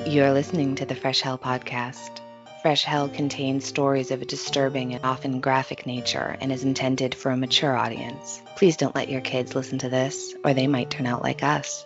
You're listening to the Fresh Hell podcast. Fresh Hell contains stories of a disturbing and often graphic nature and is intended for a mature audience. Please don't let your kids listen to this, or they might turn out like us.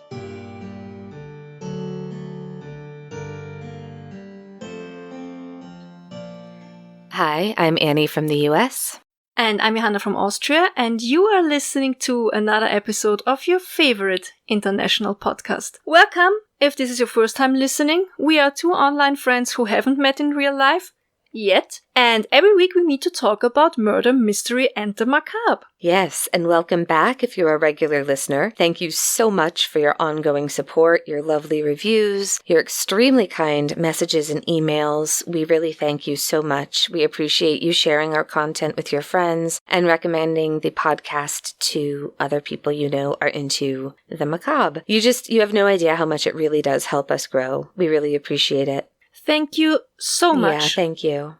Hi, I'm Annie from the US. And I'm Johanna from Austria, and you are listening to another episode of your favorite international podcast. Welcome! If this is your first time listening, we are two online friends who haven't met in real life yet, and every week we meet to talk about murder, mystery, and the macabre. Yes, and welcome back if you're a regular listener. Thank you so much for your ongoing support, your lovely reviews, your extremely kind messages and emails. We really thank you so much. We appreciate you sharing our content with your friends and recommending the podcast to other people you know are into the macabre. You have no idea how much it really does help us grow. We really appreciate it. Thank you so much. Yeah, thank you.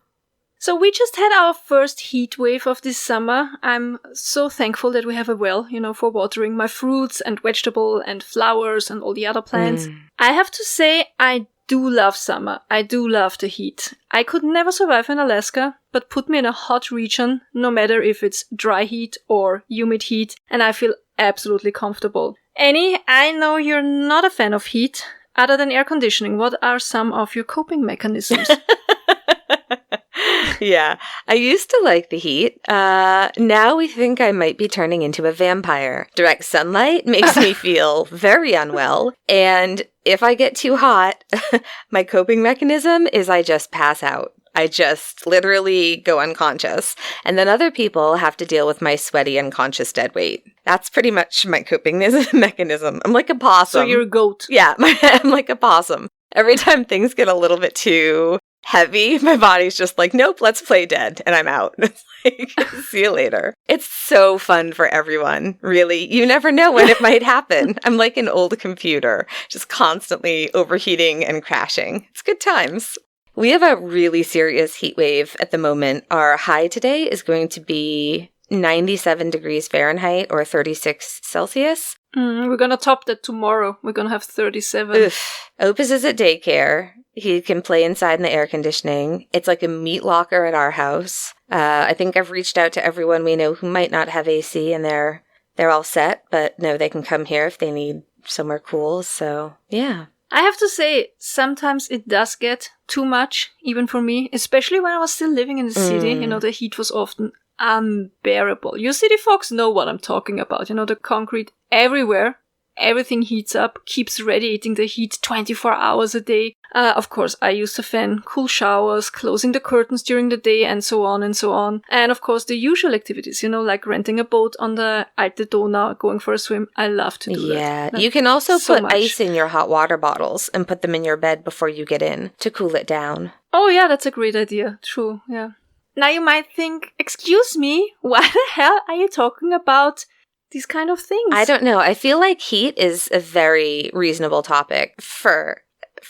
So we just had our first heat wave of this summer. I'm so thankful that we have a well, for watering my fruits and vegetable and flowers and all the other plants. I have to say, I do love summer. I do love the heat. I could never survive in Alaska, but put me in a hot region, no matter if it's dry heat or humid heat, and I feel absolutely comfortable. Annie, I know you're not a fan of heat. Other than air conditioning, what are some of your coping mechanisms? Yeah, I used to like the heat. Now we think I might be turning into a vampire. Direct sunlight makes me feel very unwell. And if I get too hot, my coping mechanism is I just pass out. I just literally go unconscious. And then other people have to deal with my sweaty, unconscious dead weight. That's pretty much my coping mechanism. I'm like a possum. So you're a goat. Yeah, I'm like a possum. Every time things get a little bit too heavy, my body's just like, nope, let's play dead. And I'm out. It's like, see you later. It's so fun for everyone, really. You never know when it might happen. I'm like an old computer, just constantly overheating and crashing. It's good times. We have a really serious heat wave at the moment. Our high today is going to be 97 degrees Fahrenheit or 36 Celsius. We're going to top that tomorrow. We're going to have 37. Oof. Opus is at daycare. He can play inside in the air conditioning. It's like a meat locker at our house. I think I've reached out to everyone we know who might not have AC, and they're all set, but no, they can come here if they need somewhere cool. So, yeah. I have to say, sometimes it does get too much, even for me, especially when I was still living in the city. The heat was often unbearable. You city folks know what I'm talking about. The concrete everywhere. Everything heats up, keeps radiating the heat 24 hours a day. Of course, I used a fan, cool showers, closing the curtains during the day, and so on and so on. And of course, the usual activities, like renting a boat on the Alte Donau, going for a swim. I love to do that. Yeah, you can also put ice in your hot water bottles and put them in your bed before you get in to cool it down. Oh yeah, that's a great idea. True, yeah. Now you might think, excuse me, why the hell are you talking about these kind of things? I don't know. I feel like heat is a very reasonable topic for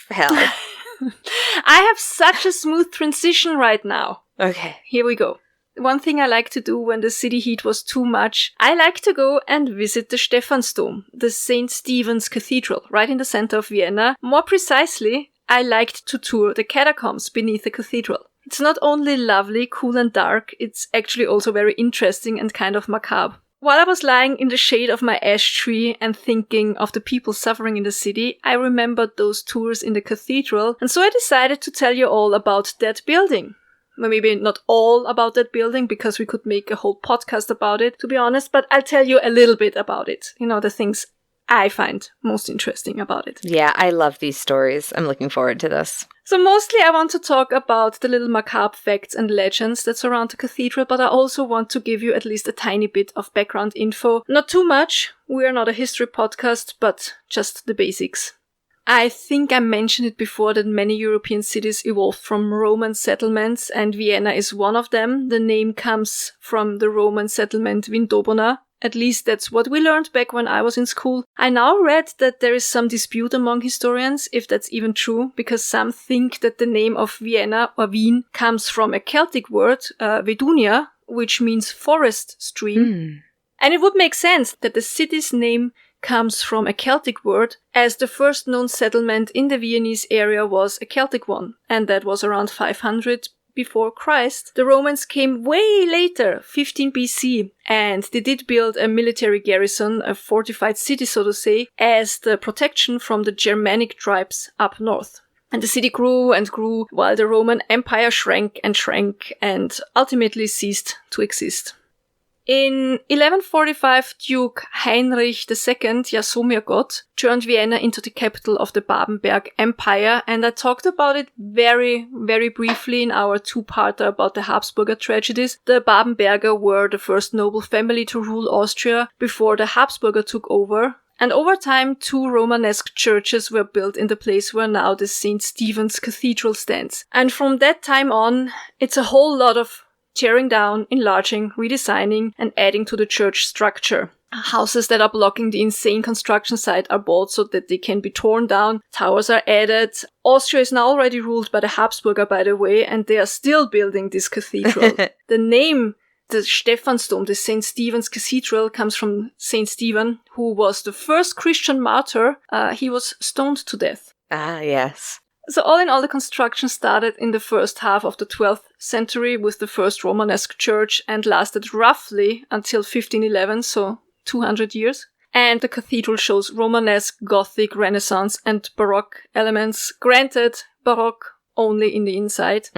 hell. I have such a smooth transition right now. Okay. Here we go. One thing I like to do when the city heat was too much, I like to go and visit the Stephansdom, the St. Stephen's Cathedral, right in the center of Vienna. More precisely, I liked to tour the catacombs beneath the cathedral. It's not only lovely, cool and dark, it's actually also very interesting and kind of macabre. While I was lying in the shade of my ash tree and thinking of the people suffering in the city, I remembered those tours in the cathedral, and so I decided to tell you all about that building. Well, maybe not all about that building, because we could make a whole podcast about it, to be honest, but I'll tell you a little bit about it. The things I find most interesting about it. Yeah, I love these stories. I'm looking forward to this. So mostly I want to talk about the little macabre facts and legends that surround the cathedral, but I also want to give you at least a tiny bit of background info. Not too much. We are not a history podcast, but just the basics. I think I mentioned it before that many European cities evolved from Roman settlements, and Vienna is one of them. The name comes from the Roman settlement Vindobona. At least that's what we learned back when I was in school. I now read that there is some dispute among historians if that's even true, because some think that the name of Vienna or Wien comes from a Celtic word, Vedunia, which means forest stream. And it would make sense that the city's name comes from a Celtic word, as the first known settlement in the Viennese area was a Celtic one, and that was around 500 before Christ. The Romans came way later, 15 BC, and they did build a military garrison, a fortified city, so to say, as the protection from the Germanic tribes up north. And the city grew and grew while the Roman Empire shrank and ultimately ceased to exist. In 1145, Duke Heinrich II, ja so mir Gott, turned Vienna into the capital of the Babenberg Empire, and I talked about it very, very briefly in our two-parter about the Habsburger tragedies. The Babenberger were the first noble family to rule Austria before the Habsburger took over. And over time, 2 Romanesque churches were built in the place where now the St. Stephen's Cathedral stands. And from that time on, it's a whole lot of tearing down, enlarging, redesigning, and adding to the church structure. Houses that are blocking the insane construction site are bought so that they can be torn down. Towers are added. Austria is now already ruled by the Habsburger, by the way, and they are still building this cathedral. The name, the Stephansdom, the St. Stephen's Cathedral, comes from St. Stephen, who was the first Christian martyr. He was stoned to death. Ah, yes. So all in all, the construction started in the first half of the 12th century with the first Romanesque church and lasted roughly until 1511, so 200 years. And the cathedral shows Romanesque, Gothic, Renaissance, and Baroque elements. Granted, Baroque only in the inside.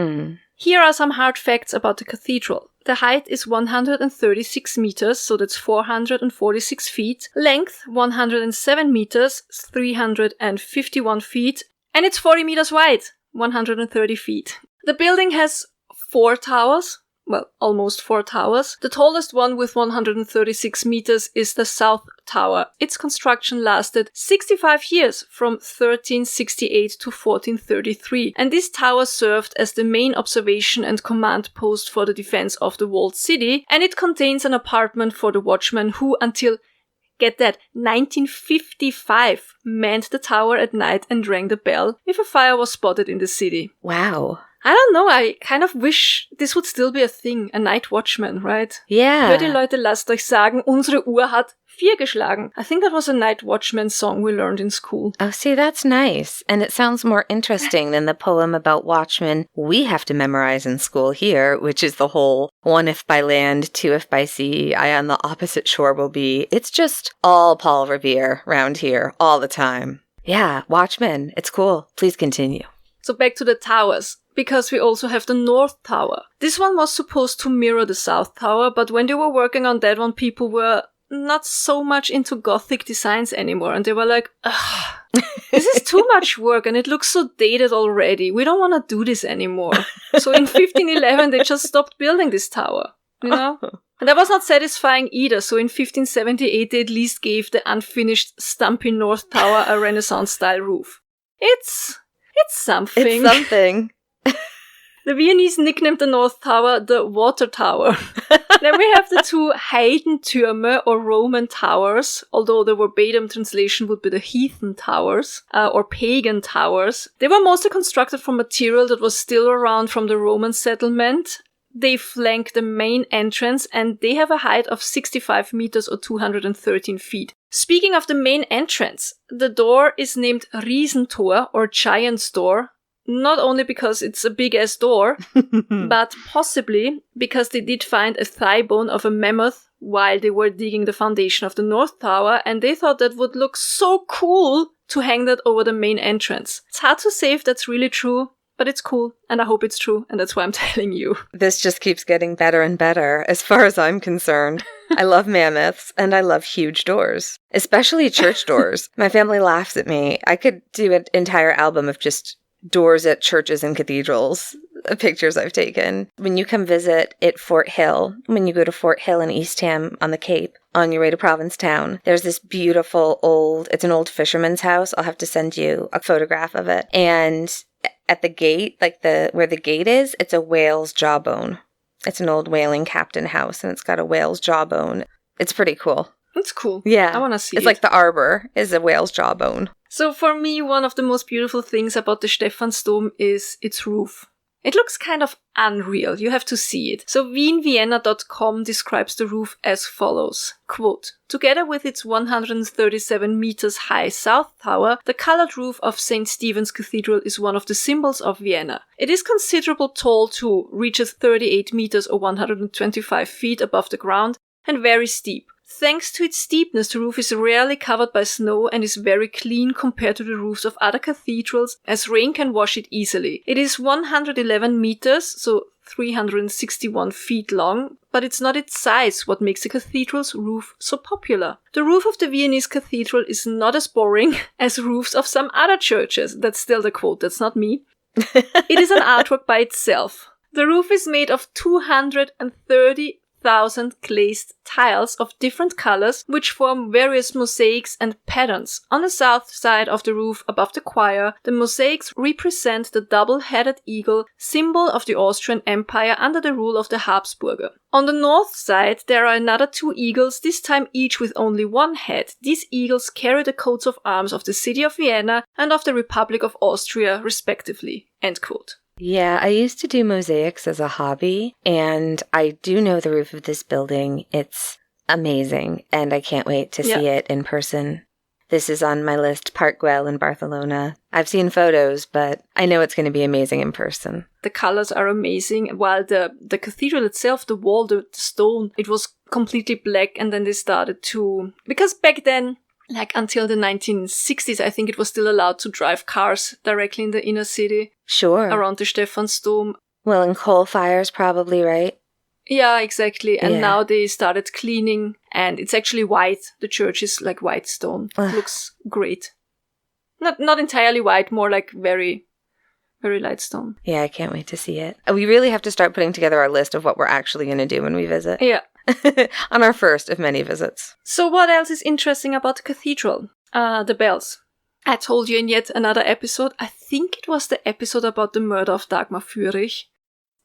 Here are some hard facts about the cathedral. The height is 136 meters, so that's 446 feet. Length, 107 meters, 351 feet. And it's 40 meters wide, 130 feet. The building has 4 towers. Well, almost 4 towers. The tallest one with 136 meters is the South Tower. Its construction lasted 65 years, from 1368 to 1433. And this tower served as the main observation and command post for the defense of the walled city. And it contains an apartment for the watchman who, until, get that, 1955, manned the tower at night and rang the bell if a fire was spotted in the city. Wow. I don't know, I kind of wish this would still be a thing, a night watchman, right? Yeah. Hört ihr Leute, lasst euch sagen, unsere Uhr hat 4 geschlagen. I think that was a night watchman song we learned in school. Oh, see, that's nice. And it sounds more interesting than the poem about watchmen we have to memorize in school here, which is the whole 1 if by land, 2 if by sea, I on the opposite shore will be. It's just all Paul Revere round here all the time. Yeah, watchmen. It's cool. Please continue. So back to the towers, because we also have the North Tower. This one was supposed to mirror the South Tower, but when they were working on that one, people were not so much into Gothic designs anymore, and they were like, ugh, this is too much work and it looks so dated already. We don't want to do this anymore. So in 1511, they just stopped building this tower, you know? And that was not satisfying either, so in 1578, they at least gave the unfinished stumpy North Tower a Renaissance-style roof. It's something. It's something. The Viennese nicknamed the North Tower the Water Tower. Then we have the 2 Heidentürme, or Roman towers, although the verbatim translation would be the Heathen Towers, or Pagan Towers. They were mostly constructed from material that was still around from the Roman settlement. They flank the main entrance, and they have a height of 65 meters or 213 feet. Speaking of the main entrance, the door is named Riesentor, or Giant's Door, not only because it's a big-ass door, but possibly because they did find a thigh bone of a mammoth while they were digging the foundation of the North Tower, and they thought that would look so cool to hang that over the main entrance. It's hard to say if that's really true, but it's cool, and I hope it's true, and that's why I'm telling you. This just keeps getting better and better, as far as I'm concerned. I love mammoths, and I love huge doors, especially church doors. My family laughs at me. I could do an entire album of just doors at churches and cathedrals, pictures I've taken. When you come visit at Fort Hill, when you go to Fort Hill in Eastham on the Cape, on your way to Provincetown, there's this beautiful it's an old fisherman's house. I'll have to send you a photograph of it. And at the gate, where the gate is, it's a whale's jawbone. It's an old whaling captain house, and it's got a whale's jawbone. It's pretty cool. It's cool. Yeah. I want to see it. It's like the arbor is a whale's jawbone. So for me, one of the most beautiful things about the Stephansdom is its roof. It looks kind of unreal. You have to see it. So wienvienna.com describes the roof as follows. Quote, together with its 137 meters high south tower, the colored roof of St. Stephen's Cathedral is one of the symbols of Vienna. It is considerable tall too, reaches 38 meters or 125 feet above the ground, and very steep. Thanks to its steepness, the roof is rarely covered by snow and is very clean compared to the roofs of other cathedrals, as rain can wash it easily. It is 111 meters, so 361 feet long, but it's not its size what makes the cathedral's roof so popular. The roof of the Viennese cathedral is not as boring as roofs of some other churches. That's still the quote, that's not me. It is an artwork by itself. The roof is made of 230,000 glazed tiles of different colors, which form various mosaics and patterns. On the south side of the roof, above the choir, the mosaics represent the double-headed eagle, symbol of the Austrian Empire under the rule of the Habsburger. On the north side, there are another 2 eagles, this time each with only one head. These eagles carry the coats of arms of the city of Vienna and of the Republic of Austria, respectively. End quote. Yeah, I used to do mosaics as a hobby, and I do know the roof of this building. It's amazing, and I can't wait to see it in person. This is on my list, Park Güell in Barcelona. I've seen photos, but I know it's going to be amazing in person. The colors are amazing, while the cathedral itself, the wall, the stone, it was completely black, and then they started to... Because back then, like until the 1960s, I think it was still allowed to drive cars directly in the inner city. Sure. Around the Stephansdom. Well, and coal fires probably, right? Yeah, exactly. And now they started cleaning, and it's actually white. The church is like white stone. It looks great. Not entirely white, more like very, very light stone. Yeah, I can't wait to see it. We really have to start putting together our list of what we're actually going to do when we visit. Yeah. On our first of many visits. So what else is interesting about the cathedral? The bells. I told you in yet another episode, I think it was the episode about the murder of Dagmar Fürich.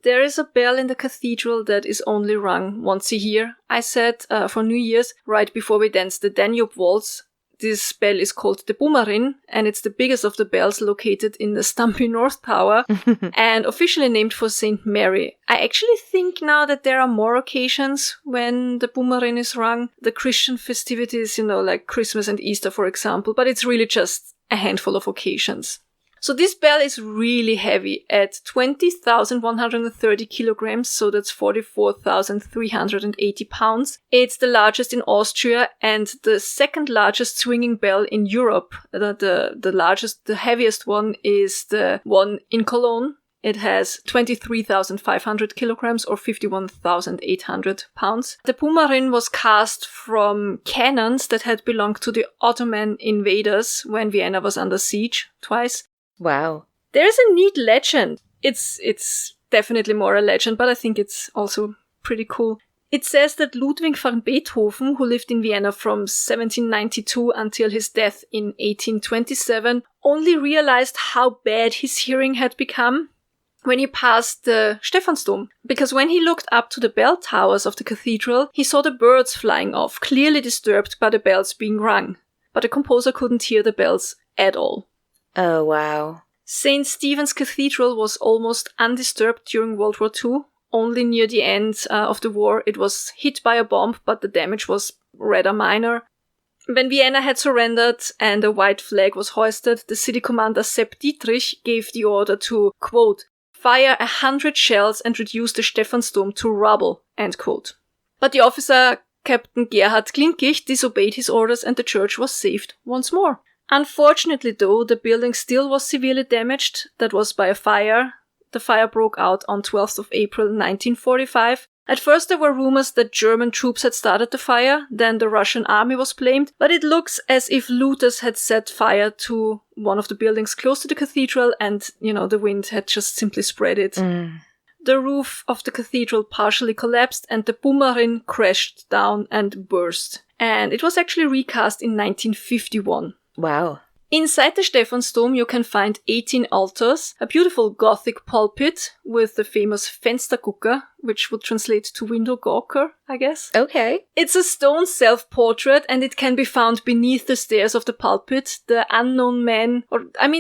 There is a bell in the cathedral that is only rung once a year. I said for New Year's, right before we dance the Danube Waltz. This bell is called the Boomerang, and it's the biggest of the bells located in the Stumpy North Tower and officially named for St. Mary. I actually think now that there are more occasions when the Boomerang is rung. The Christian festivities, like Christmas and Easter, for example, but it's really just a handful of occasions. So this bell is really heavy at 20,130 kilograms, so that's 44,380 pounds. It's the largest in Austria and the second largest swinging bell in Europe. The heaviest one is the one in Cologne. It has 23,500 kilograms or 51,800 pounds. The Boomerang was cast from cannons that had belonged to the Ottoman invaders when Vienna was under siege twice. Wow. There's a neat legend. It's definitely more a legend, but I think it's also pretty cool. It says that Ludwig van Beethoven, who lived in Vienna from 1792 until his death in 1827, only realized how bad his hearing had become when he passed the Stephansdom. Because when he looked up to the bell towers of the cathedral, he saw the birds flying off, clearly disturbed by the bells being rung. But the composer couldn't hear the bells at all. Oh, wow. St. Stephen's Cathedral was almost undisturbed during World War II. Only near the end of the war it was hit by a bomb, but the damage was rather minor. When Vienna had surrendered and a white flag was hoisted, the city commander Sepp Dietrich gave the order to, quote, fire 100 shells and reduce the Stephansdom to rubble, end quote. But the officer, Captain Gerhard Klinkich, disobeyed his orders and the church was saved once more. Unfortunately, though, the building still was severely damaged. That was by a fire. The fire broke out on 12th of April 1945. At first there were rumors that German troops had started the fire, then the Russian army was blamed, but it looks as if looters had set fire to one of the buildings close to the cathedral and, the wind had just simply spread it. The roof of the cathedral partially collapsed and the Boomerang crashed down and burst. And it was actually recast in 1951. Wow. Inside the Stephansdom you can find 18 altars, a beautiful Gothic pulpit with the famous Fenstergucker, which would translate to window gawker, I guess. Okay. It's a stone self-portrait and it can be found beneath the stairs of the pulpit. The unknown man,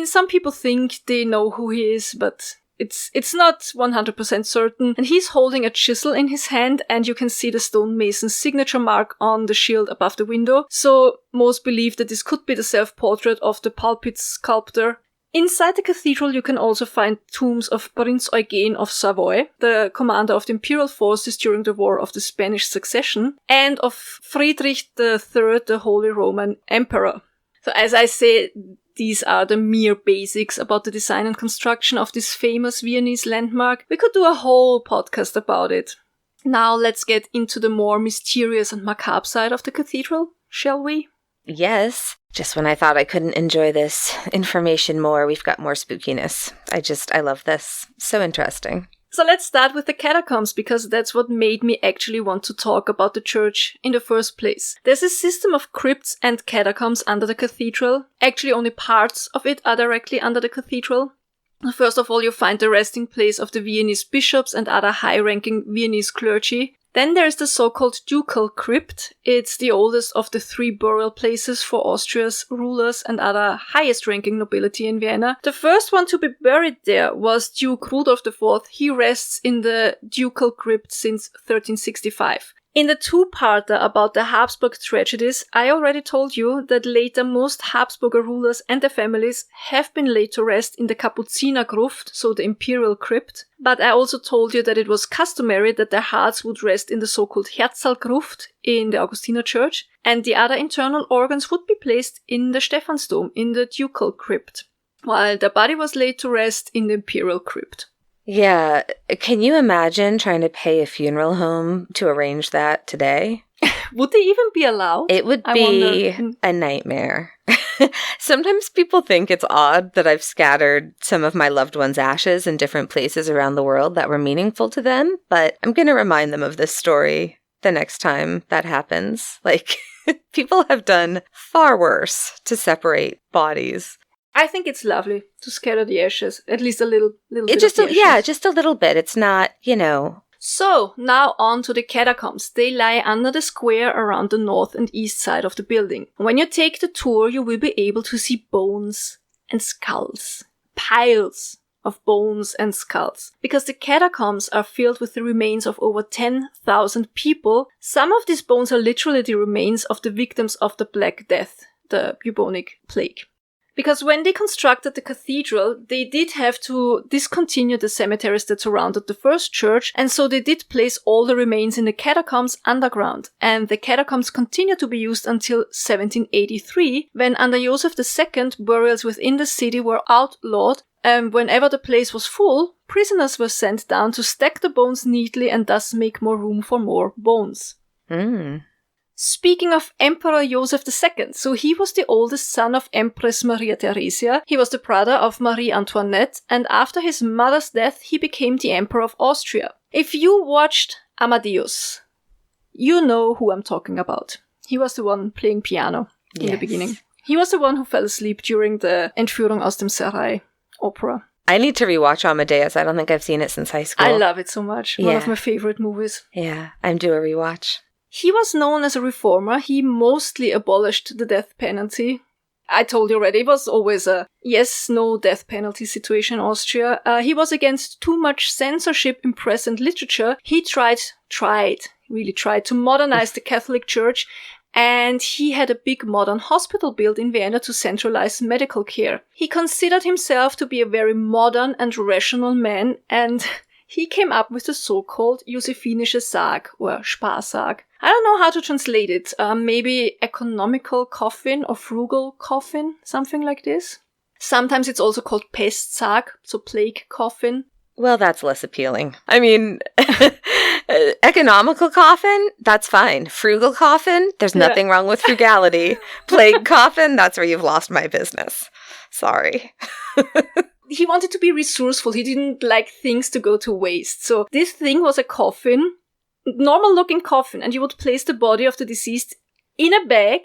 some people think they know who he is, but it's not 100% certain. And he's holding a chisel in his hand, and you can see the stonemason's signature mark on the shield above the window. So most believe that this could be the self-portrait of the pulpit sculptor. Inside the cathedral, you can also find tombs of Prince Eugen of Savoy, the commander of the imperial forces during the War of the Spanish Succession, and of Friedrich III, the Holy Roman Emperor. So as I say, these are the mere basics about the design and construction of this famous Viennese landmark. We could do a whole podcast about it. Now let's get into the more mysterious and macabre side of the cathedral, shall we? Yes. Just when I thought I couldn't enjoy this information more, we've got more spookiness. I love this. So interesting. So let's start with the catacombs, because that's what made me actually want to talk about the church in the first place. There's a system of crypts and catacombs under the cathedral. Actually, only parts of it are directly under the cathedral. First of all, you find the resting place of the Viennese bishops and other high-ranking Viennese clergy. Then there's the so-called Ducal Crypt. It's the oldest of the 3 burial places for Austria's rulers and other highest-ranking nobility in Vienna. The first one to be buried there was Duke Rudolf IV. He rests in the Ducal Crypt since 1365. In the 2-parter about the Habsburg tragedies, I already told you that later most Habsburger rulers and their families have been laid to rest in the Kapuziner Gruft, so the imperial crypt. But I also told you that it was customary that their hearts would rest in the so-called Herzalgruft in the Augustiner Church, and the other internal organs would be placed in the Stephansdom, in the Ducal Crypt, while their body was laid to rest in the imperial crypt. Yeah, can you imagine trying to pay a funeral home to arrange that today? Would they even be allowed? It would be a nightmare. Sometimes people think it's odd that I've scattered some of my loved ones' ashes in different places around the world that were meaningful to them, but I'm going to remind them of this story the next time that happens. Like, people have done far worse to separate bodies. I think it's lovely to scatter the ashes, at least a little bit just of the ashes. Yeah, just a little bit. It's not, So, now on to the catacombs. They lie under the square around the north and east side of the building. When you take the tour, you will be able to see bones and skulls. Piles of bones and skulls. Because the catacombs are filled with the remains of over 10,000 people. Some of these bones are literally the remains of the victims of the Black Death, the bubonic plague. Because when they constructed the cathedral, they did have to discontinue the cemeteries that surrounded the first church, and so they did place all the remains in the catacombs underground. And the catacombs continued to be used until 1783, when under Joseph II, burials within the city were outlawed, and whenever the place was full, prisoners were sent down to stack the bones neatly and thus make more room for more bones. Speaking of Emperor Joseph II, so he was the oldest son of Empress Maria Theresia. He was the brother of Marie Antoinette, and after his mother's death, he became the Emperor of Austria. If you watched Amadeus, you know who I'm talking about. He was the one playing piano in the beginning. He was the one who fell asleep during the Entführung aus dem Serail opera. I need to rewatch Amadeus. I don't think I've seen it since high school. I love it so much. One of my favorite movies. Yeah, I'm due a rewatch. He was known as a reformer. He mostly abolished the death penalty. I told you already, it was always a yes-no death penalty situation in Austria. He was against too much censorship in press and literature. He really tried to modernize the Catholic Church, and he had a big modern hospital built in Vienna to centralize medical care. He considered himself to be a very modern and rational man, and he came up with the so-called Josephinische Sag, or Sparsag. I don't know how to translate it. Maybe economical coffin or frugal coffin, something like this. Sometimes it's also called Pestsag, so plague coffin. Well, that's less appealing. I mean, economical coffin, that's fine. Frugal coffin, there's nothing wrong with frugality. Plague coffin, that's where you've lost my business. Sorry. He wanted to be resourceful. He didn't like things to go to waste. So this thing was a coffin, normal looking coffin, and you would place the body of the deceased in a bag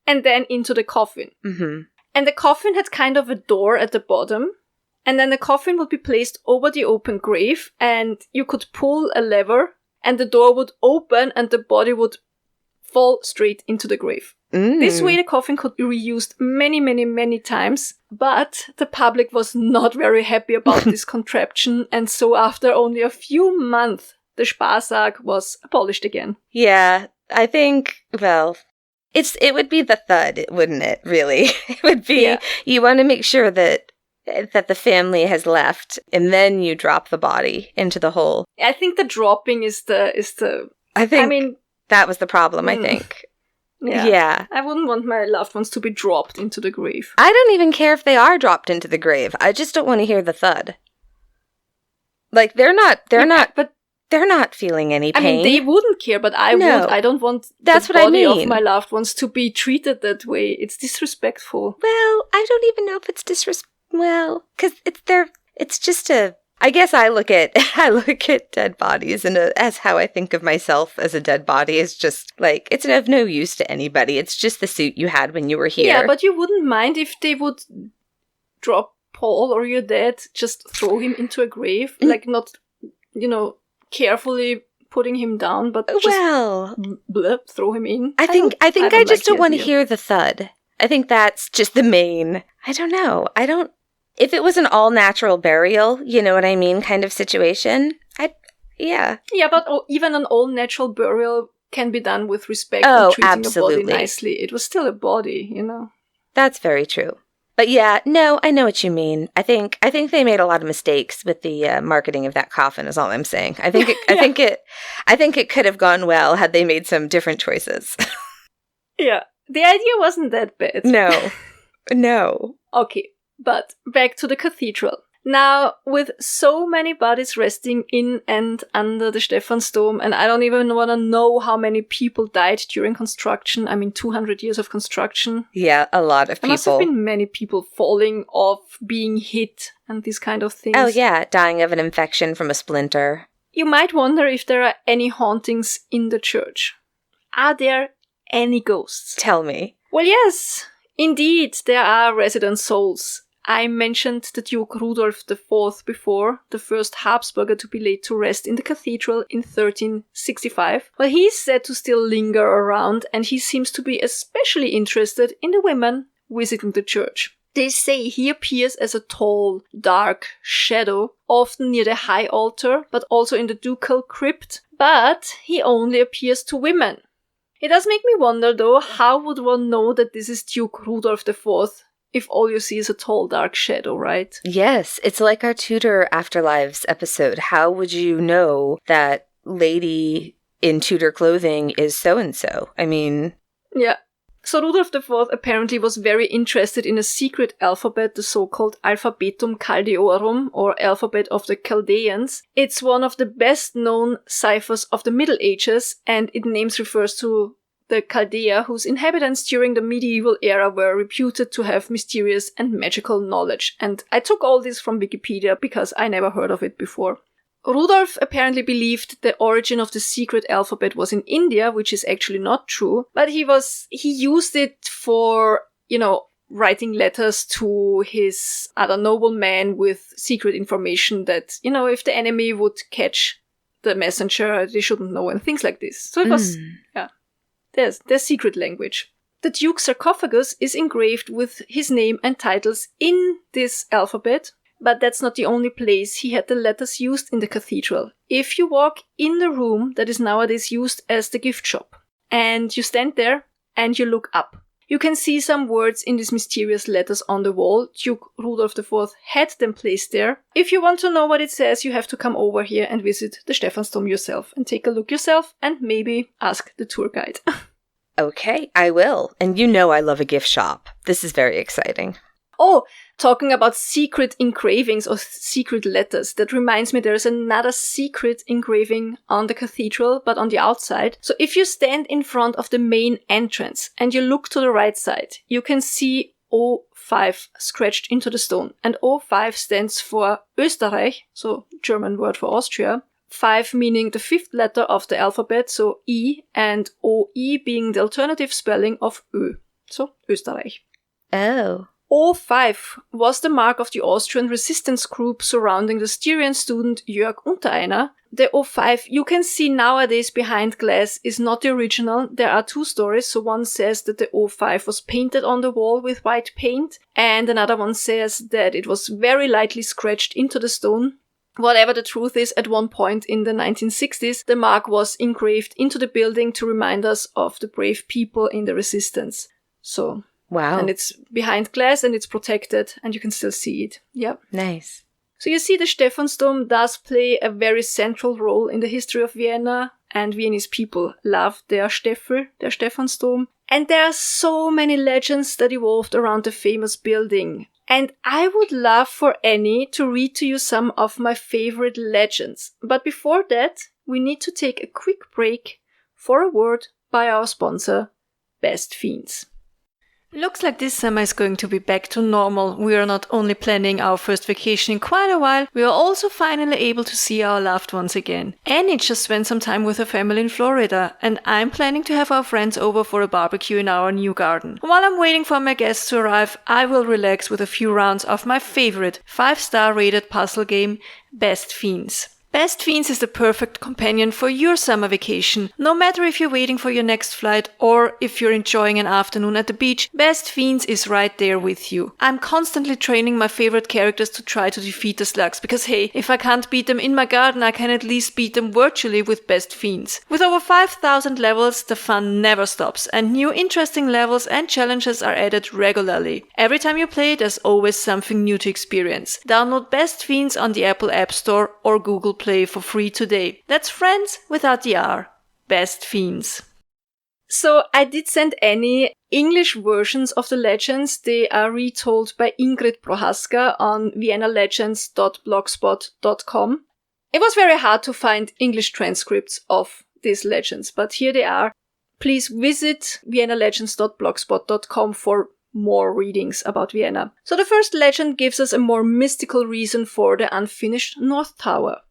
and then into the coffin. Mm-hmm. And the coffin had kind of a door at the bottom, and then the coffin would be placed over the open grave, and you could pull a lever and the door would open and the body would fall straight into the grave. This way the coffin could be reused many, many, many times, but the public was not very happy about this contraption, and so after only a few months, the Sparsarg was abolished again. Yeah, I think, well, it would be the thud, wouldn't it, really? It would be, you want to make sure that the family has left, and then you drop the body into the hole. I think the dropping is the I mean, that was the problem, I think. Yeah. I wouldn't want my loved ones to be dropped into the grave. I don't even care if they are dropped into the grave. I just don't want to hear the thud. Like, they're not feeling any pain. I mean, they wouldn't care, but I would. I don't want the body of my loved ones to be treated that way. It's disrespectful. Well, I don't even know if it's disrespectful. Well, because it's just a... I guess I look at dead bodies and as how I think of myself as a dead body is just like, it's of no use to anybody. It's just the suit you had when you were here. Yeah, but you wouldn't mind if they would drop Paul or your dad, just throw him into a grave, like not, carefully putting him down, but just throw him in. I think I just don't want to hear the thud. I think that's just the main. I don't know. If it was an all-natural burial, you know what I mean, kind of situation, yeah. Yeah, but even an all-natural burial can be done with respect and treating a body nicely. It was still a body, That's very true. But yeah, no, I know what you mean. I think they made a lot of mistakes with the marketing of that coffin, is all I'm saying. I think it could have gone well had they made some different choices. Yeah, the idea wasn't that bad. No. Okay. But back to the cathedral. Now, with so many bodies resting in and under the Stephansdom, and I don't even want to know how many people died during construction. 200 years of construction. Yeah, a lot of people. There must have been many people falling off, being hit, and these kind of things. Oh yeah, dying of an infection from a splinter. You might wonder if there are any hauntings in the church. Are there any ghosts? Tell me. Well, yes, indeed, there are resident souls. I mentioned the Duke Rudolf IV before, the first Habsburger to be laid to rest in the cathedral in 1365. Well, he's said to still linger around, and he seems to be especially interested in the women visiting the church. They say he appears as a tall, dark shadow, often near the high altar, but also in the Ducal Crypt, but he only appears to women. It does make me wonder, though, how would one know that this is Duke Rudolf IV? If all you see is a tall, dark shadow, right? Yes, it's like our Tudor Afterlives episode. How would you know that lady in Tudor clothing is so-and-so? Yeah. So Rudolf IV apparently was very interested in a secret alphabet, the so-called Alphabetum Chaldeorum, or Alphabet of the Chaldeans. It's one of the best-known ciphers of the Middle Ages, and its name refers to the Chaldea, whose inhabitants during the medieval era were reputed to have mysterious and magical knowledge. And I took all this from Wikipedia because I never heard of it before. Rudolf apparently believed the origin of the secret alphabet was in India, which is actually not true, but he used it for, writing letters to his other noblemen with secret information that, if the enemy would catch the messenger, they shouldn't know, and things like this. So it was, There's secret language. The Duke's sarcophagus is engraved with his name and titles in this alphabet, but that's not the only place he had the letters used in the cathedral. If you walk in the room that is nowadays used as the gift shop, and you stand there and you look up, you can see some words in these mysterious letters on the wall. Duke Rudolf IV had them placed there. If you want to know what it says, you have to come over here and visit the Stephansdom yourself and take a look yourself and maybe ask the tour guide. Okay, I will. And I love a gift shop. This is very exciting. Oh, talking about secret engravings or secret letters, that reminds me there's another secret engraving on the cathedral, but on the outside. So if you stand in front of the main entrance and you look to the right side, you can see O5 scratched into the stone. And O5 stands for Österreich, so German word for Austria. 5 meaning the fifth letter of the alphabet, so E, and OE being the alternative spelling of Ö, so Österreich. Oh. O5 was the mark of the Austrian resistance group surrounding the Styrian student Jörg Untereiner. The O5, you can see nowadays behind glass, is not the original. There are two stories. So one says that the O5 was painted on the wall with white paint, and another one says that it was very lightly scratched into the stone. Whatever the truth is, at one point in the 1960s, the mark was engraved into the building to remind us of the brave people in the resistance. So, wow. And it's behind glass and it's protected and you can still see it. Yep. Nice. So you see the Stephansdom does play a very central role in the history of Vienna, and Viennese people love their Steffel, their Stephansdom. And there are so many legends that evolved around the famous building. And I would love for Annie to read to you some of my favorite legends. But before that, we need to take a quick break for a word by our sponsor, Best Fiends. Looks like this summer is going to be back to normal. We are not only planning our first vacation in quite a while, we are also finally able to see our loved ones again. Annie just spent some time with her family in Florida, and I'm planning to have our friends over for a barbecue in our new garden. While I'm waiting for my guests to arrive, I will relax with a few rounds of my favorite 5-star rated puzzle game, Best Fiends. Best Fiends is the perfect companion for your summer vacation. No matter if you're waiting for your next flight or if you're enjoying an afternoon at the beach, Best Fiends is right there with you. I'm constantly training my favorite characters to try to defeat the slugs because hey, if I can't beat them in my garden, I can at least beat them virtually with Best Fiends. With over 5,000 levels, the fun never stops and new interesting levels and challenges are added regularly. Every time you play, there's always something new to experience. Download Best Fiends on the Apple App Store or Google Play for free today. That's friends without the R. Best Fiends. So I did send Annie English versions of the legends. They are retold by Ingrid Prohaska on viennalegends.blogspot.com. It was very hard to find English transcripts of these legends, but here they are. Please visit viennalegends.blogspot.com for more readings about Vienna. So the first legend gives us a more mystical reason for the unfinished North Tower.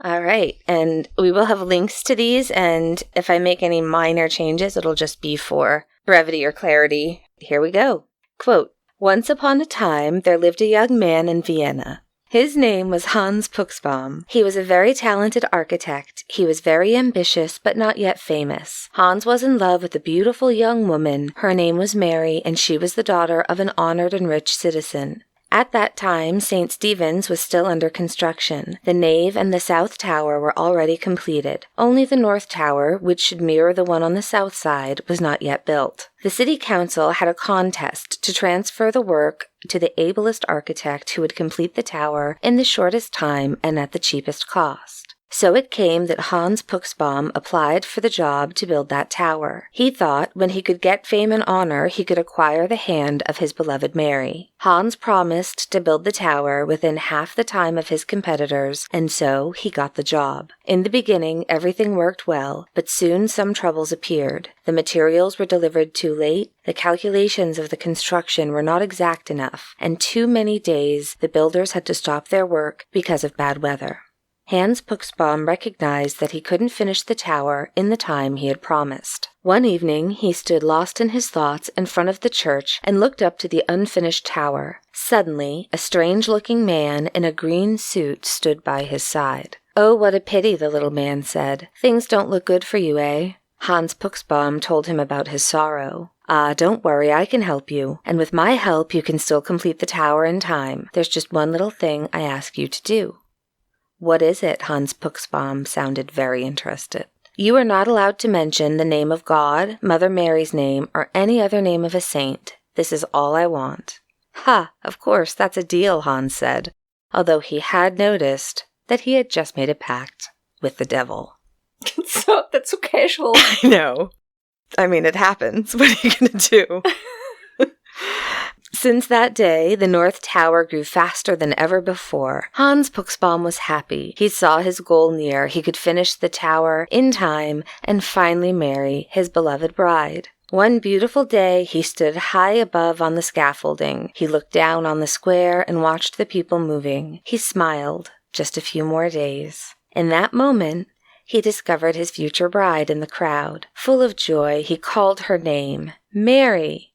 All right, and we will have links to these, and if I make any minor changes, it'll just be for brevity or clarity. Here we go. Quote, "Once upon a time, there lived a young man in Vienna. His name was Hans Puxbaum. He was a very talented architect. He was very ambitious, but not yet famous. Hans was in love with a beautiful young woman. Her name was Mary, and she was the daughter of an honored and rich citizen. At that time, St. Stephen's was still under construction. The nave and the south tower were already completed. Only the north tower, which should mirror the one on the south side, was not yet built. The city council had a contest to transfer the work to the ablest architect who would complete the tower in the shortest time and at the cheapest cost. So it came that Hans Puxbaum applied for the job to build that tower. He thought when he could get fame and honor, he could acquire the hand of his beloved Mary. Hans promised to build the tower within half the time of his competitors, and so he got the job. In the beginning, everything worked well, but soon some troubles appeared. The materials were delivered too late, the calculations of the construction were not exact enough, and too many days the builders had to stop their work because of bad weather. Hans Puxbaum recognized that he couldn't finish the tower in the time he had promised. One evening, he stood lost in his thoughts in front of the church and looked up to the unfinished tower. Suddenly, a strange-looking man in a green suit stood by his side. "Oh, what a pity," the little man said. "Things don't look good for you, eh?" Hans Puxbaum told him about his sorrow. "Ah, don't worry, I can help you. And with my help, you can still complete the tower in time. There's just one little thing I ask you to do." "What is it?" Hans Puxbaum sounded very interested. "You are not allowed to mention the name of God, Mother Mary's name, or any other name of a saint. This is all I want." "Ha, of course, that's a deal," Hans said, although he had noticed that he had just made a pact with the devil. That's so casual. I know. I mean, it happens. What are you going to do? Since that day, the North Tower grew faster than ever before. Hans Puxbaum was happy. He saw his goal near. He could finish the tower in time and finally marry his beloved bride. One beautiful day, he stood high above on the scaffolding. He looked down on the square and watched the people moving. He smiled. Just a few more days. In that moment, he discovered his future bride in the crowd. Full of joy, he called her name, Mary.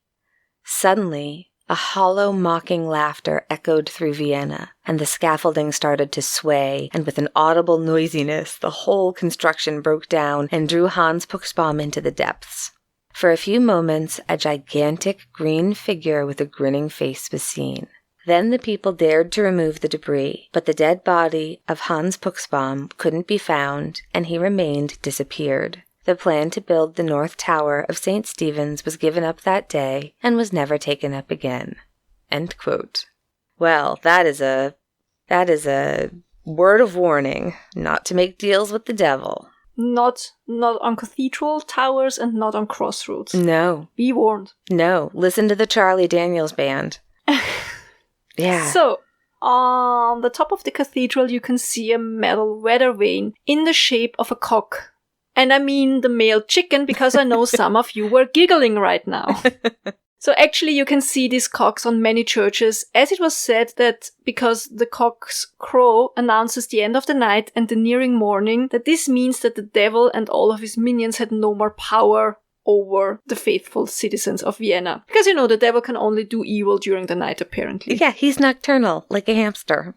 Suddenly, A hollow, mocking laughter echoed through Vienna, and the scaffolding started to sway, and with an audible noisiness, the whole construction broke down and drew Hans Puchsbaum into the depths. For a few moments, a gigantic green figure with a grinning face was seen. Then the people dared to remove the debris, but the dead body of Hans Puchsbaum couldn't be found, and he remained disappeared. The plan to build the North Tower of St. Stephen's was given up that day and was never taken up again. End quote. Well, that is a word of warning, not to make deals with the devil. Not on cathedral towers and not on crossroads. No. Be warned. No. Listen to the Charlie Daniels Band. Yeah. So, on the top of the cathedral you can see a metal weather vane in the shape of a cock. And I mean the male chicken because I know some of you were giggling right now. So actually you can see these cocks on many churches, as it was said that because the cock's crow announces the end of the night and the nearing morning, that this means that the devil and all of his minions had no more power over the faithful citizens of Vienna. Because the devil can only do evil during the night apparently. Yeah, he's nocturnal, like a hamster.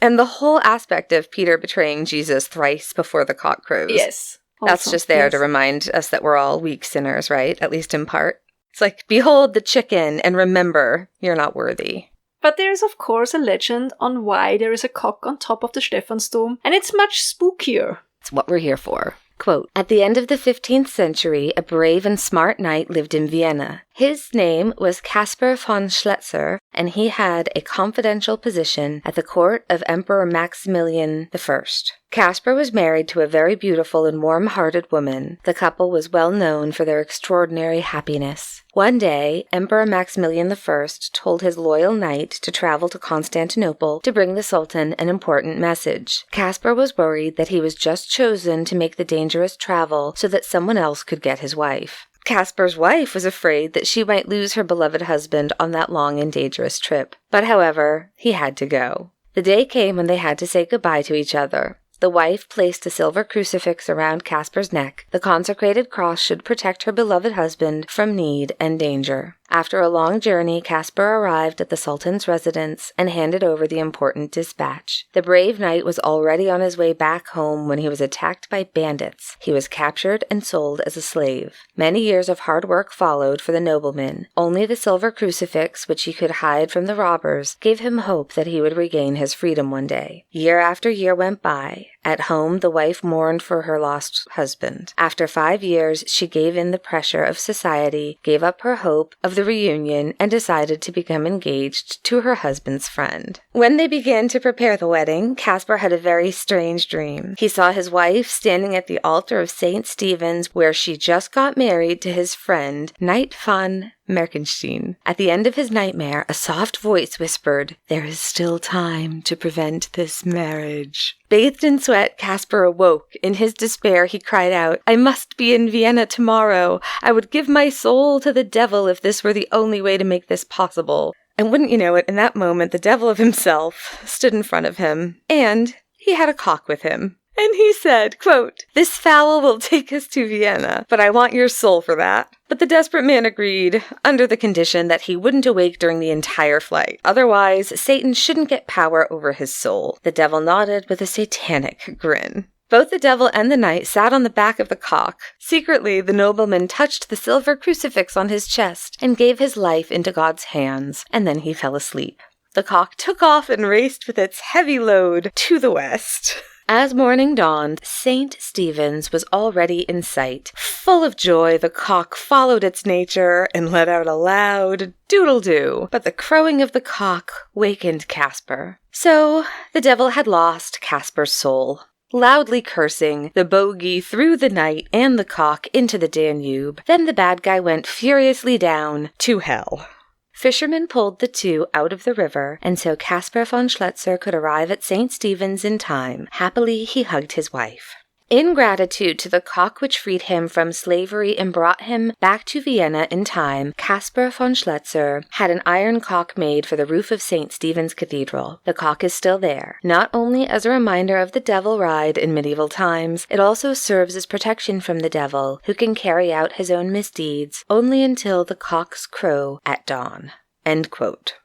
And the whole aspect of Peter betraying Jesus thrice before the cock crows. Yes. That's just there to remind us that we're all weak sinners, right? At least in part. It's like, behold the chicken, and remember, you're not worthy. But there is, of course, a legend on why there is a cock on top of the Stephansdom, and it's much spookier. It's what we're here for. Quote, at the end of the 15th century, a brave and smart knight lived in Vienna. His name was Caspar von Schlesser, and he had a confidential position at the court of Emperor Maximilian I. Caspar was married to a very beautiful and warm-hearted woman. The couple was well known for their extraordinary happiness. One day, Emperor Maximilian I told his loyal knight to travel to Constantinople to bring the Sultan an important message. Caspar was worried that he was just chosen to make the dangerous travel so that someone else could get his wife. Caspar's wife was afraid that she might lose her beloved husband on that long and dangerous trip. But however, he had to go. The day came when they had to say goodbye to each other. The wife placed a silver crucifix around Caspar's neck. The consecrated cross should protect her beloved husband from need and danger. After a long journey, Caspar arrived at the Sultan's residence and handed over the important dispatch. The brave knight was already on his way back home when he was attacked by bandits. He was captured and sold as a slave. Many years of hard work followed for the nobleman. Only the silver crucifix, which he could hide from the robbers, gave him hope that he would regain his freedom one day. Year after year went by. At home, the wife mourned for her lost husband. After 5 years, she gave in the pressure of society, gave up her hope of the reunion, and decided to become engaged to her husband's friend. When they began to prepare the wedding, Caspar had a very strange dream. He saw his wife standing at the altar of St. Stephen's, where she just got married to his friend, Knight von Merkenstein. At the end of his nightmare, a soft voice whispered, "There is still time to prevent this marriage." Bathed in sweat, Caspar awoke. In his despair, he cried out, "I must be in Vienna tomorrow. I would give my soul to the devil if this were the only way to make this possible." And wouldn't you know it, in that moment, the devil of himself stood in front of him, and he had a cock with him. And he said, quote, "This fowl will take us to Vienna, but I want your soul for that." But the desperate man agreed, under the condition that he wouldn't awake during the entire flight. Otherwise, Satan shouldn't get power over his soul. The devil nodded with a satanic grin. Both the devil and the knight sat on the back of the cock. Secretly, the nobleman touched the silver crucifix on his chest and gave his life into God's hands, and then he fell asleep. The cock took off and raced with its heavy load to the west. As morning dawned, St. Stephen's was already in sight. Full of joy, the cock followed its nature and let out a loud doodle-doo. But the crowing of the cock wakened Caspar. So the devil had lost Caspar's soul. Loudly cursing, the bogey threw the knight and the cock into the Danube. Then the bad guy went furiously down to hell. Fishermen pulled the two out of the river, and so Caspar von Schlesser could arrive at St. Stephen's in time. Happily, he hugged his wife. In gratitude to the cock which freed him from slavery and brought him back to Vienna in time, Caspar von Schlesser had an iron cock made for the roof of St. Stephen's Cathedral. The cock is still there, not only as a reminder of the devil ride in medieval times, it also serves as protection from the devil, who can carry out his own misdeeds only until the cocks crow at dawn. End quote.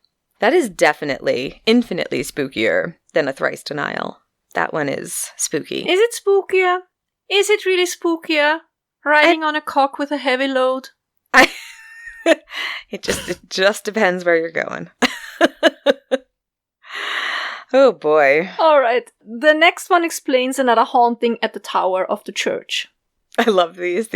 That is definitely infinitely spookier than a thrice denial. That one is spooky. Is it spookier? Is it really spookier? Riding on a cock with a heavy load? It just depends where you're going. Oh boy. Alright, the next one explains another haunting at the tower of the church. I love these.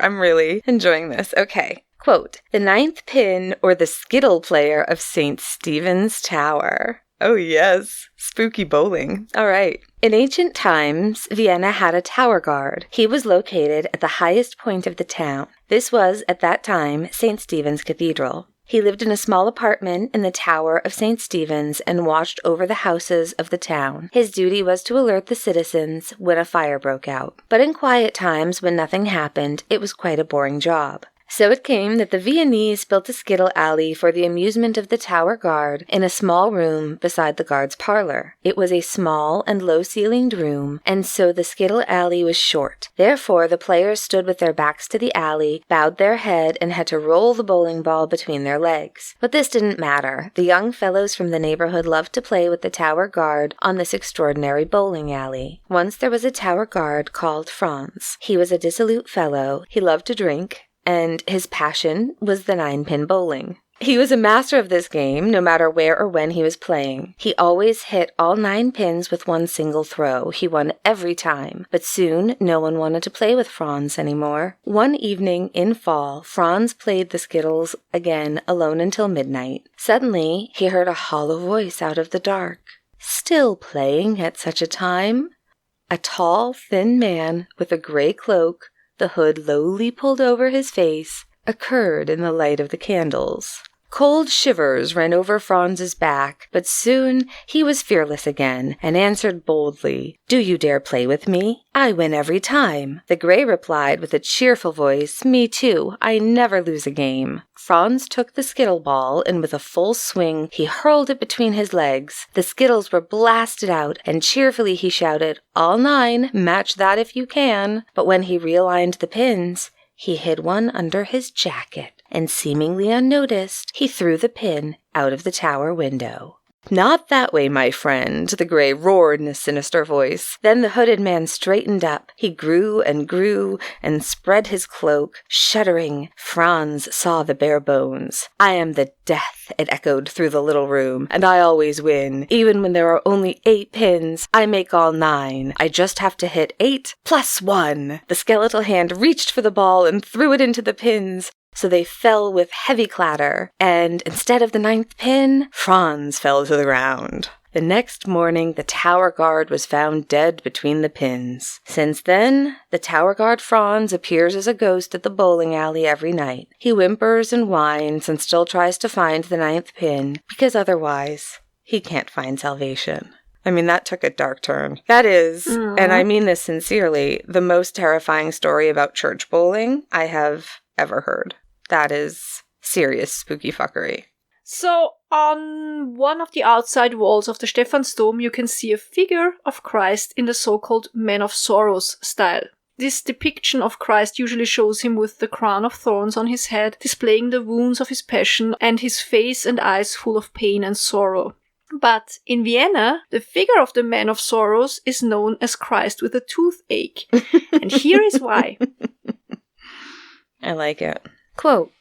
I'm really enjoying this. Okay. Quote, the 9th pin or the skittle player of St. Stephen's Tower. Oh yes, spooky bowling. All right. In ancient times, Vienna had a tower guard. He was located at the highest point of the town. This was, at that time, St. Stephen's Cathedral. He lived in a small apartment in the Tower of St. Stephen's and watched over the houses of the town. His duty was to alert the citizens when a fire broke out. But in quiet times, when nothing happened, it was quite a boring job. So it came that the Viennese built a skittle alley for the amusement of the tower guard in a small room beside the guard's parlor. It was a small and low-ceilinged room, and so the skittle alley was short. Therefore, the players stood with their backs to the alley, bowed their head, and had to roll the bowling ball between their legs. But this didn't matter. The young fellows from the neighborhood loved to play with the tower guard on this extraordinary bowling alley. Once there was a tower guard called Franz. He was a dissolute fellow. He loved to drink, and his passion was the 9-pin bowling. He was a master of this game, no matter where or when he was playing. He always hit all 9 pins with one single throw. He won every time. But soon, no one wanted to play with Franz anymore. One evening in fall, Franz played the skittles again alone until midnight. Suddenly, he heard a hollow voice out of the dark. Still playing at such a time? A tall, thin man with a gray cloak, the hood lowly pulled over his face, occurred in the light of the candles. Cold shivers ran over Franz's back, but soon he was fearless again, and answered boldly, "Do you dare play with me? I win every time." The gray replied with a cheerful voice, "Me too, I never lose a game." Franz took the skittle ball, and with a full swing, he hurled it between his legs. The skittles were blasted out, and cheerfully he shouted, "All 9, match that if you can." But when he realigned the pins, he hid one under his jacket, and seemingly unnoticed, he threw the pin out of the tower window. "Not that way, my friend," the gray roared in a sinister voice. Then the hooded man straightened up. He grew and spread his cloak. Shuddering, Franz saw the bare bones. "I am the death," it echoed through the little room, "and I always win. Even when there are only 8 pins, I make all 9. I just have to hit 8 plus 1. The skeletal hand reached for the ball and threw it into the pins. So they fell with heavy clatter, and instead of the 9th pin, Franz fell to the ground. The next morning, the tower guard was found dead between the pins. Since then, the tower guard Franz appears as a ghost at the bowling alley every night. He whimpers and whines and still tries to find the 9th pin, because otherwise, he can't find salvation. I mean, that took a dark turn. That is, and I mean this sincerely, the most terrifying story about church bowling I have ever heard. That is serious spooky fuckery. So, on one of the outside walls of the Stephansdom, you can see a figure of Christ in the so-called Man of Sorrows style. This depiction of Christ usually shows him with the crown of thorns on his head, displaying the wounds of his passion and his face and eyes full of pain and sorrow. But in Vienna, the figure of the Man of Sorrows is known as Christ with a toothache. And here is why. I like it. Quote,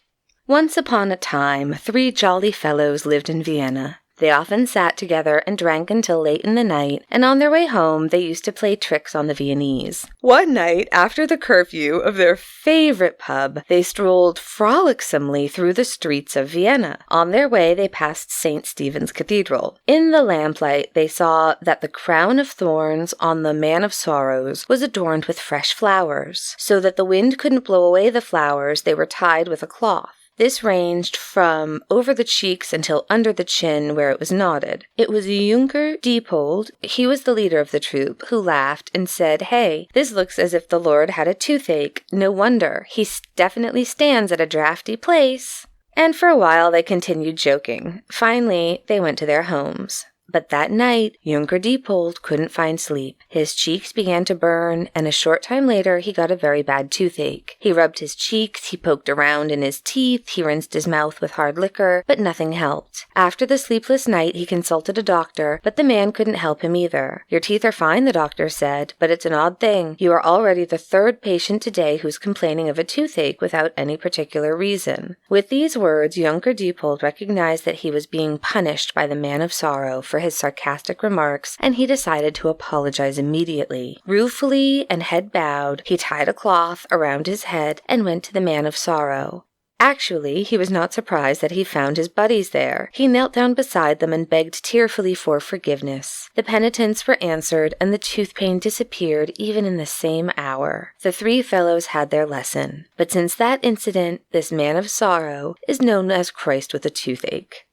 "Once upon a time, 3 jolly fellows lived in Vienna. They often sat together and drank until late in the night, and on their way home they used to play tricks on the Viennese. One night, after the curfew of their favorite pub, they strolled frolicsomely through the streets of Vienna. On their way they passed St. Stephen's Cathedral. In the lamplight they saw that the crown of thorns on the Man of Sorrows was adorned with fresh flowers. So that the wind couldn't blow away the flowers, they were tied with a cloth. This ranged from over the cheeks until under the chin where it was knotted. It was Junker Diepold, he was the leader of the troop, who laughed and said, 'Hey, this looks as if the Lord had a toothache. No wonder, he definitely stands at a drafty place.' And for a while they continued joking. Finally, they went to their homes. But that night, Junker Diepold couldn't find sleep. His cheeks began to burn, and a short time later, he got a very bad toothache. He rubbed his cheeks, he poked around in his teeth, he rinsed his mouth with hard liquor, but nothing helped. After the sleepless night, he consulted a doctor, but the man couldn't help him either. Your teeth are fine, the doctor said, but it's an odd thing. You are already the third patient today who's complaining of a toothache without any particular reason. With these words, Junker Diepold recognized that he was being punished by the man of sorrow for his sarcastic remarks, and he decided to apologize immediately. Ruefully and head bowed, he tied a cloth around his head and went to the man of sorrow. Actually, he was not surprised that he found his buddies there. He knelt down beside them and begged tearfully for forgiveness. The penitents were answered, and the tooth pain disappeared even in the same hour. The three fellows had their lesson. But since that incident, this man of sorrow is known as Christ with a toothache.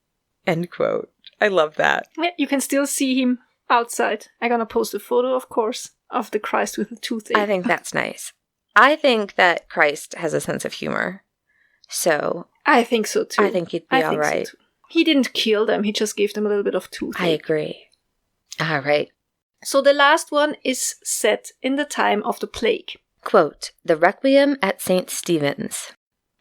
End quote. I love that. Yeah, you can still see him outside. I'm gonna post a photo, of course, of the Christ with a toothache. I think that's nice. I think that Christ has a sense of humor. So I think so too. I think he'd be all right. So he didn't kill them, he just gave them a little bit of toothache. I agree. All right. So the last one is set in the time of the plague. Quote, The Requiem at St. Stephen's.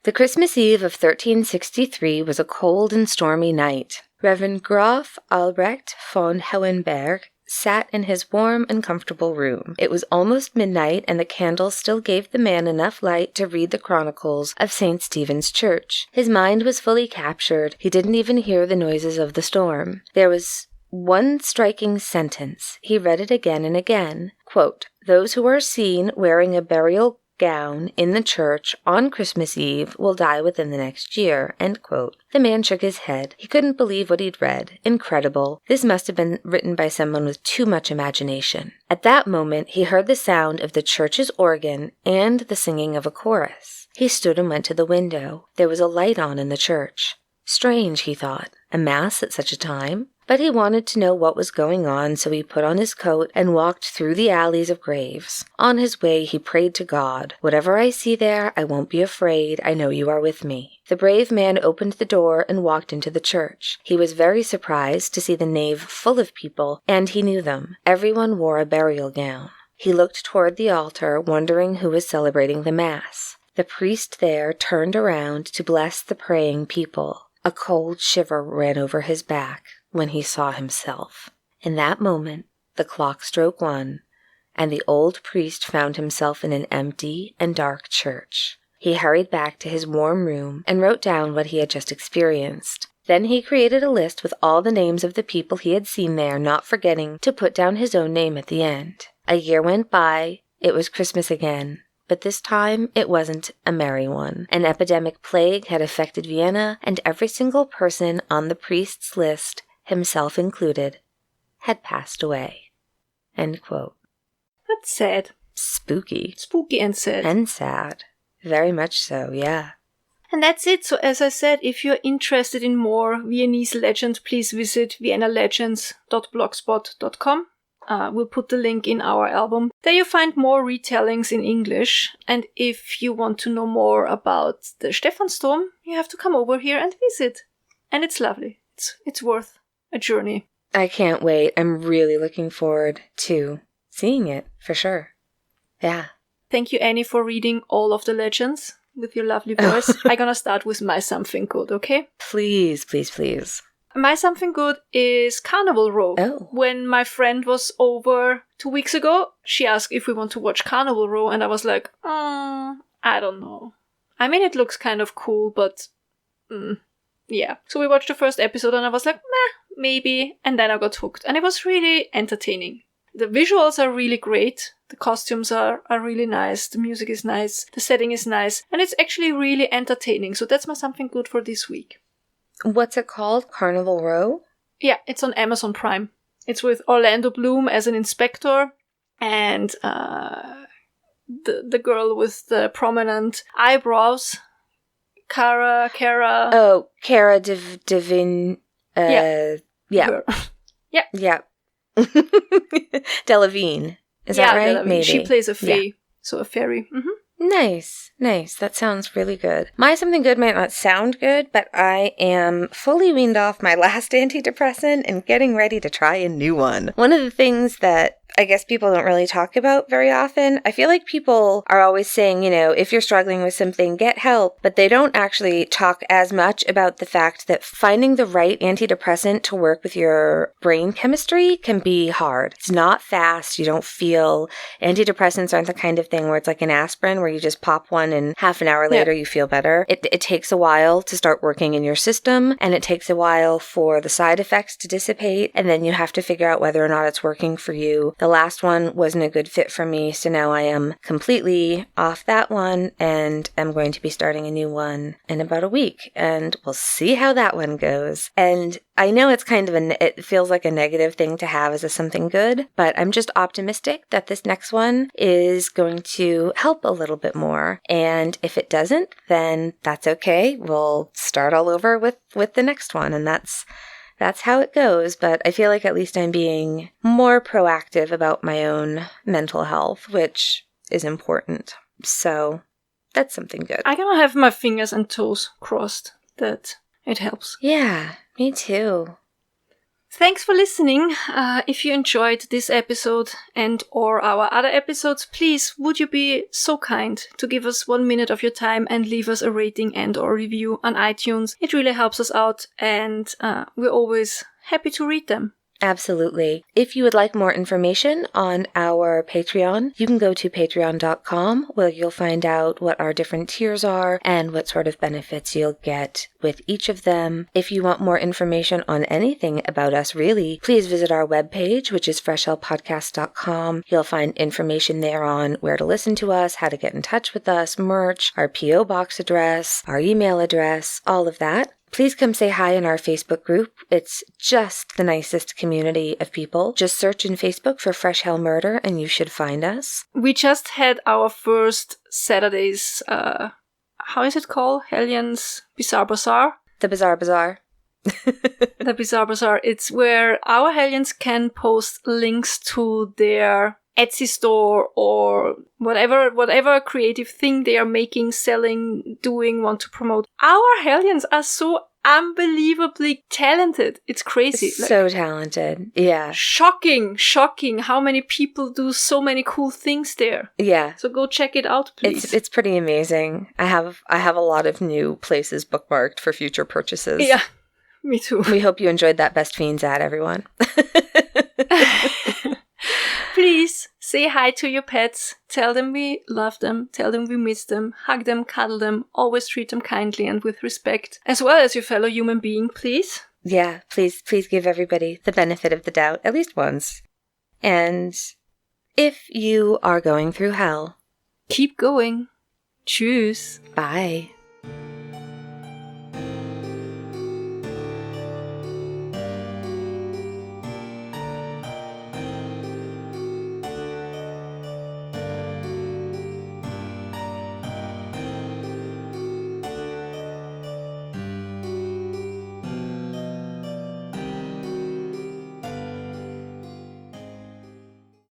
The Christmas Eve of 1363 was a cold and stormy night. Reverend Graf Albrecht von Hohenberg sat in his warm and comfortable room. It was almost midnight, and the candles still gave the man enough light to read the chronicles of St. Stephen's Church. His mind was fully captured. He didn't even hear the noises of the storm. There was one striking sentence. He read it again and again. Quote, Those who are seen wearing a burial gown in the church on Christmas Eve will die within the next year. End quote. The man shook his head. He couldn't believe what he'd read. Incredible. This must have been written by someone with too much imagination. At that moment, he heard the sound of the church's organ and the singing of a chorus. He stood and went to the window. There was a light on in the church. Strange, he thought. A mass at such a time? But he wanted to know what was going on, so he put on his coat and walked through the alleys of graves. On his way, he prayed to God, Whatever I see there, I won't be afraid. I know you are with me. The brave man opened the door and walked into the church. He was very surprised to see the nave full of people, and he knew them. Everyone wore a burial gown. He looked toward the altar, wondering who was celebrating the Mass. The priest there turned around to bless the praying people. A cold shiver ran over his back when he saw himself. In that moment, the clock struck 1, and the old priest found himself in an empty and dark church. He hurried back to his warm room and wrote down what he had just experienced. Then he created a list with all the names of the people he had seen there, not forgetting to put down his own name at the end. A year went by. It was Christmas again. But this time, it wasn't a merry one. An epidemic plague had affected Vienna, and every single person on the priest's list, himself included, had passed away. End quote. That's sad. Spooky. Spooky and sad. And sad. Very much so, yeah. And that's it. So as I said, if you're interested in more Viennese legend, please visit viennalegends.blogspot.com. We'll put the link in our album. There you find more retellings in English. And if you want to know more about the Stephansdom, you have to come over here and visit. And it's lovely. It's worth a journey. I can't wait. I'm really looking forward to seeing it, for sure. Yeah. Thank you, Annie, for reading all of the legends with your lovely voice. I'm gonna start with my something good, okay? Please, please, please. My something good is Carnival Row. Oh. When my friend was over 2 weeks ago, she asked if we want to watch Carnival Row, and I was like, I don't know. I mean, it looks kind of cool, but yeah. So we watched the first episode, and I was like, meh, maybe, and then I got hooked. And it was really entertaining. The visuals are really great. The costumes are really nice. The music is nice. The setting is nice. And it's actually really entertaining. So that's my something good for this week. What's it called? Carnival Row? Yeah, it's on Amazon Prime. It's with Orlando Bloom as an inspector and the girl with the prominent eyebrows, Cara. Oh, Cara Delevingne. Yeah. Yeah. Yeah. Delevingne. Is that right? Delevingne. Maybe. She plays a fae, Yeah. so a fairy. Mm-hmm. Nice. Nice. That sounds really good. My something good might not sound good, but I am fully weaned off my last antidepressant and getting ready to try a new one. One of the things that I guess people don't really talk about very often. I feel like people are always saying, if you're struggling with something, get help, but they don't actually talk as much about the fact that finding the right antidepressant to work with your brain chemistry can be hard. It's not fast. You don't feel antidepressants aren't the kind of thing where it's like an aspirin where you just pop one and half an hour later you feel better. It takes a while to start working in your system, and it takes a while for the side effects to dissipate, and then you have to figure out whether or not it's working for you. The last one wasn't a good fit for me, so now I am completely off that one and I'm going to be starting a new one in about a week, and we'll see how that one goes. And I know it's kind of it feels like a negative thing to have as a something good, but I'm just optimistic that this next one is going to help a little bit more. And if it doesn't, then that's okay. We'll start all over with the next one, and that's how it goes, but I feel like at least I'm being more proactive about my own mental health, which is important. So that's something good. I gotta have my fingers and toes crossed that it helps. Yeah, me too. Thanks for listening. If you enjoyed this episode and or our other episodes, please, would you be so kind to give us 1 minute of your time and leave us a rating and or review on iTunes? It really helps us out, and we're always happy to read them. Absolutely. If you would like more information on our Patreon, you can go to patreon.com, where you'll find out what our different tiers are and what sort of benefits you'll get with each of them. If you want more information on anything about us, really, please visit our webpage, which is freshhellpodcast.com. You'll find information there on where to listen to us, how to get in touch with us, merch, our P.O. box address, our email address, all of that. Please come say hi in our Facebook group. It's just the nicest community of people. Just search in Facebook for Fresh Hell Murder and you should find us. We just had our first Saturday's, how is it called? Hellions Bizarre Bazaar? The Bizarre Bazaar. The Bizarre Bazaar. It's where our Hellions can post links to their Etsy store or whatever creative thing they are making, selling, doing, want to promote. Our Hellions are so unbelievably talented. It's crazy. So talented. Yeah. Shocking how many people do so many cool things there. Yeah. So go check it out, please. It's pretty amazing. I have a lot of new places bookmarked for future purchases. Yeah. Me too. We hope you enjoyed that Best Fiends ad, everyone. Please say hi to your pets. Tell them we love them. Tell them we miss them. Hug them, cuddle them. Always treat them kindly and with respect. As well as your fellow human being, please. Yeah, please give everybody the benefit of the doubt, at least once. And if you are going through hell, keep going. Tschüss. Bye.